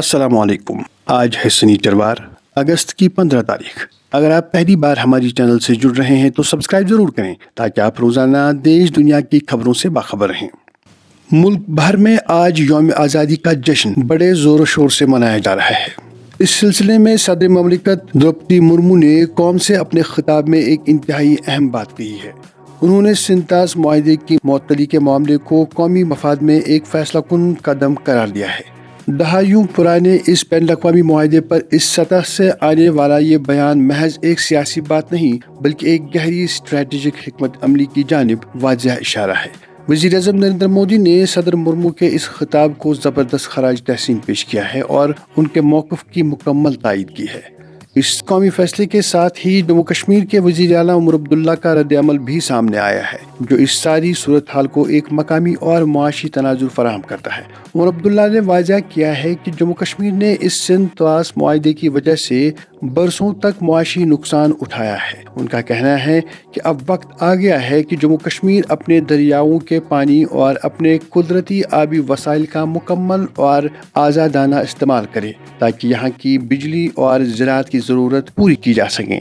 अस्सलाम वालेकुम। आज है शनिचरवार, अगस्त की 15 तारीख। अगर आप पहली बार हमारी चैनल से जुड़ रहे हैं तो सब्सक्राइब ज़रूर करें ताकि आप रोज़ाना देश दुनिया की खबरों से बाखबर रहें। मुल्क भर में आज यौम आज़ादी का जश्न बड़े ज़ोर शोर से मनाया जा रहा है। इस सिलसिले में सदर ममलिकत द्रौपदी मुर्मू ने कौम से अपने खिताब में एक इंतहाई अहम बात कही है। उन्होंने सिंतास मुआहदे की मअतली के मामले को कौमी मफाद में एक फैसला कुन कदम करार दिया है। दहाइयों पुराने इस बैन अवी मुआहदे पर इस सतह से आने वाला ये बयान महज एक सियासी बात नहीं बल्कि एक गहरी स्ट्रेटेजिक हिकमत अमली की जानिब वाज़ेह इशारा है। वज़ीर-ए-आज़म नरेंद्र मोदी ने सदर मुर्मू के इस खिताब को ज़बरदस्त खराज तहसीन पेश किया है और उनके मौक़िफ़ की मुकम्मल तायद की है। इस कौमी फैसले के साथ ही जम्मू कश्मीर के वज़ीर आला उमर अब्दुल्ला का रद्द-ए-अमल भी सामने आया है, जो इस सारी सूरत हाल को एक मकामी और मुआशी तनाजुर फराहम करता है। उमर अब्दुल्ला ने वाज़ेह किया है कि जम्मू कश्मीर ने इस सिंध-तवास मुआहदे की वजह से बरसों तक मुआशी नुकसान उठाया है। उनका कहना है कि अब वक्त आ गया है कि जम्मू कश्मीर अपने दरियाओं के पानी और अपने कुदरती आबी वसाइल का मुकम्मल और आज़ादाना इस्तेमाल करे ताकि यहाँ की बिजली और ज़राअत की ज़रूरत पूरी की जा सके।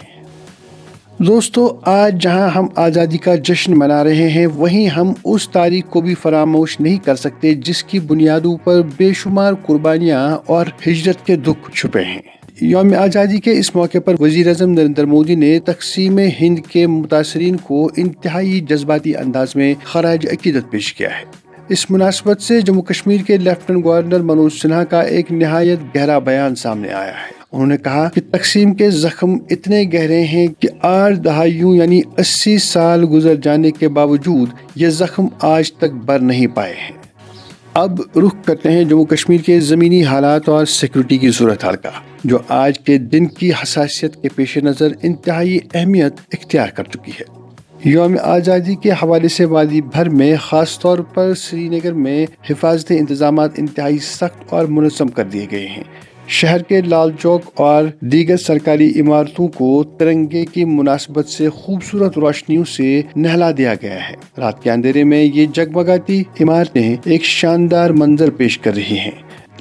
दोस्तों, आज जहां हम आज़ादी का जश्न मना रहे हैं, वहीं हम उस तारीख को भी फरामोश नहीं कर सकते जिसकी बुनियादों पर बेशुमार कुर्बानियां और हिजरत के दुख छुपे हैं। यौम आज़ादी के इस मौके पर वज़ीर-ए-आज़म नरेंद्र मोदी ने तक़सीम हिंद के मुतासरीन को इंतहाई जज्बाती अंदाज में खराज अकीदत पेश किया है। इस मुनासबत से जम्मू कश्मीर के लेफ्टिनेंट गवर्नर मनोज सिन्हा का एक निहायत गहरा बयान सामने आया है। उन्होंने कहा कि तक़सीम के ज़ख्म इतने गहरे हैं कि 8 दहाइयों यानी 80 साल गुजर जाने के बावजूद ये ज़ख्म आज तक भर नहीं पाए हैं। अब रुख करते हैं जम्मू कश्मीर के ज़मीनी हालात और सिक्योरिटी की सूरत हाल का, जो आज के दिन की हसासियत के पेश नज़र इंतहाई अहमियत इख्तियार कर चुकी है। यौम आज़ादी के हवाले से वादी भर में ख़ास तौर पर श्रीनगर में हिफाजती इंतज़ामात इंतहाई सख्त और मुनज़्ज़म कर दिए गए हैं। शहर के लाल चौक और दीगर सरकारी इमारतों को तिरंगे की मुनासबत से खूबसूरत रोशनियों से नहला दिया गया है। रात के अंधेरे में ये जगमगाती इमारतें एक शानदार मंजर पेश कर रही हैं,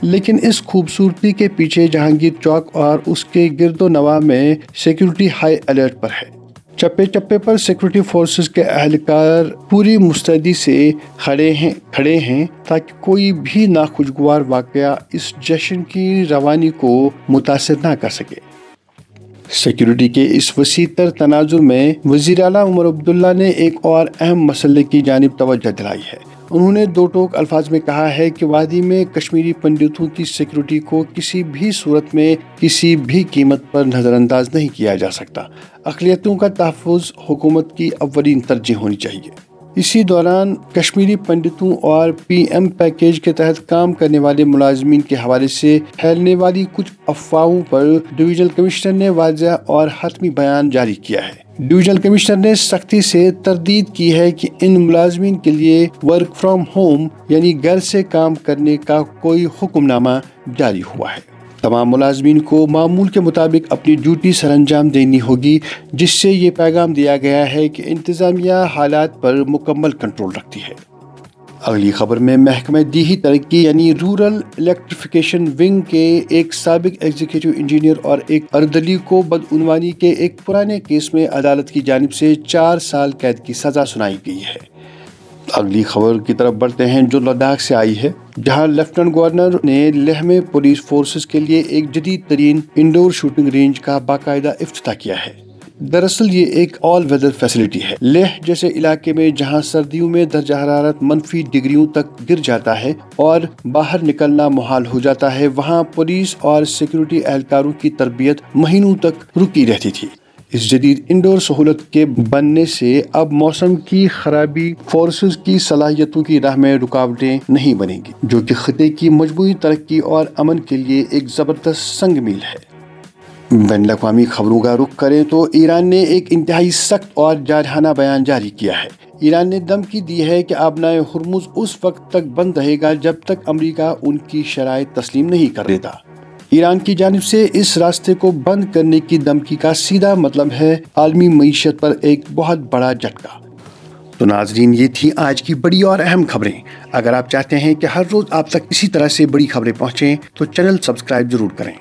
लेकिन इस खूबसूरती के पीछे जहांगीर चौक और उसके गिरदो नवा में सिक्योरिटी हाई अलर्ट पर है। चप्पे चप्पे पर सिक्योरिटी फोर्सेस के अहलकार पूरी मुस्तैदी से खड़े हैं ताकि कोई भी नाखुशगवार वाक़या इस जश्न की रवानी को मुतासिर ना कर सके। सिक्योरिटी के इस वसी तर तनाजुर में वज़ीर आला उमर अब्दुल्ला ने एक और अहम मसले की जानिब तवज्जो दिलाई है। उन्होंने दो टोक अल्फाज में कहा है कि वादी में कश्मीरी पंडितों की सिक्योरिटी को किसी भी सूरत में किसी भी कीमत पर नज़रअंदाज नहीं किया जा सकता। अक़लियतों का तहफ़्फ़ुज़ हुकूमत की अव्वलीन तरजीह होनी चाहिए। इसी दौरान कश्मीरी पंडितों और PM पैकेज के तहत काम करने वाले मुलाजमीन के हवाले से फैलने वाली कुछ अफवाहों पर डिवीजनल कमिश्नर ने वाज़ेह और हतमी बयान जारी किया है। डिवीजनल कमिश्नर ने सख्ती से तरदीद की है कि इन मुलाजमीन के लिए वर्क फ्रॉम होम यानी घर से काम करने का कोई हुक्मनामा जारी हुआ है। तमाम मुलाजमीन को मामूल के मुताबिक अपनी ड्यूटी सरअंजाम देनी होगी, जिससे ये पैगाम दिया गया है कि इंतज़ामिया हालात पर मुकम्मल कंट्रोल रखती है। अगली खबर में महकमे दीही तरक्की यानी रूरल इलेक्ट्रिफिकेशन विंग के एक साबिक एग्जीक्यूटिव इंजीनियर और एक अर्दली को बदउनवानी के एक पुराने केस में अदालत की जानिब से 4 साल कैद की सज़ा सुनाई गई है। अगली खबर की तरफ बढ़ते हैं, जो लद्दाख से आई है, जहां लेफ्टिनेंट गवर्नर ने लेह में पुलिस फोर्सेस के लिए एक जदीद तरीन इंडोर शूटिंग रेंज का बाकायदा इफ्तिताह किया है। दरअसल ये एक ऑल वेदर फैसिलिटी है। लेह जैसे इलाके में जहां सर्दियों में दर्जा हरारत -, डिग्रियों तक गिर जाता है और बाहर निकलना मुहाल हो जाता है, वहां पुलिस और सिक्योरिटी एहलकारों की तरबियत महीनों तक रुकी रहती थी। इस जदीद इंडोर सहूलत के बनने से अब मौसम की खराबी फोर्सेस की सलाहियतों की राह में रुकावटें नहीं बनेंगी, जो कि खिते की मजमूई तरक्की और अमन के लिए एक ज़बरदस्त संग मील है। बैनुल-अक़वामी खबरों का रुख करें तो ईरान ने एक इंतहाई सख्त और जारहाना बयान जारी किया है। ईरान ने धमकी दी है कि आबनाए हुर्मुज़ उस वक्त तक बंद रहेगा जब तक अमरीका उनकी शराइत तस्लीम नहीं कर देता। ईरान की जानिब से इस रास्ते को बंद करने की धमकी का सीधा मतलब है आलमी मईशत पर एक बहुत बड़ा झटका। تو ناظرین، یہ تھی آج کی بڑی اور اہم خبریں۔ اگر آپ چاہتے ہیں کہ ہر روز آپ تک اسی طرح سے بڑی خبریں پہنچیں تو چینل سبسکرائب ضرور کریں۔